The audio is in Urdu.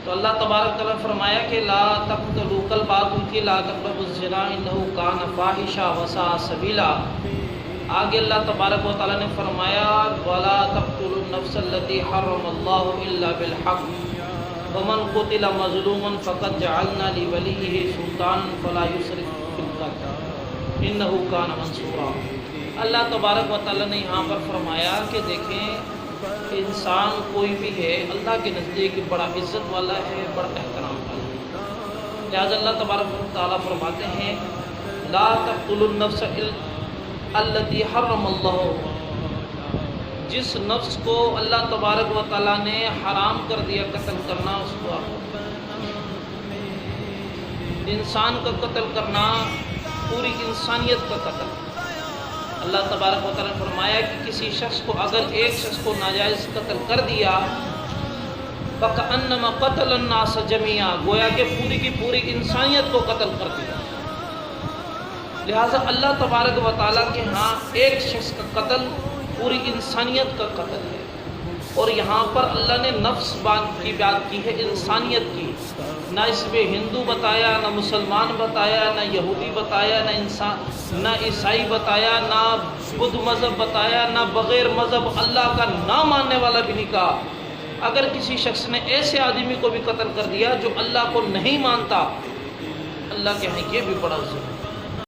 تو اللہ تبارک تعالیٰ نے فرمایا کہ لا تقتلوا، کل بات ہوئی تھی لا تقربوا الزنا انہ کان فاحشہ وساء سبیلا۔ آگے اللہ تبارک و تعالیٰ نے فرمایا ولا تقتلوا النفس التي حرم اللہ الا بالحق ومن قتل مظلوما فقد جعلنا لولیہ سلطانا فلا یسرف فی القتل انہ کان منصورا۔ اللہ تبارک و تعالیٰ نے یہاں پر فرمایا کہ دیکھیں انسان کوئی بھی ہے اللہ کے نزدیک بڑا عزت والا ہے، بڑا احترام والا ہے، لہٰذا اللہ تبارک و تعالیٰ فرماتے ہیں لا تقتلوا النفس التي حرم اللہ، جس نفس کو اللہ تبارک و تعالیٰ نے حرام کر دیا قتل کرنا، اس کو انسان کا قتل کرنا پوری انسانیت کا قتل۔ اللہ تبارک و تعالیٰ نے فرمایا کہ کسی شخص کو اگر ایک شخص کو ناجائز قتل کر دیا فَكَأَنَّمَا قَتَلَ النَّاسَ جَمِيعًا، گویا کہ پوری کی پوری انسانیت کو قتل کر دیا۔ لہٰذا اللہ تبارک و تعالیٰ کے ہاں ایک شخص کا قتل پوری انسانیت کا قتل ہے، اور یہاں پر اللہ نے نفس کی بات کی ہے، انسانیت کی، نہ اس میں ہندو بتایا، نہ مسلمان بتایا، نہ یہودی بتایا، نہ عیسائی بتایا، نہ بدھ مذہب بتایا، نہ بغیر مذہب اللہ کا نہ ماننے والا بھی نہیں کہا۔ اگر کسی شخص نے ایسے آدمی کو بھی قتل کر دیا جو اللہ کو نہیں مانتا، اللہ کے ہاں یہ بھی بڑا ظلم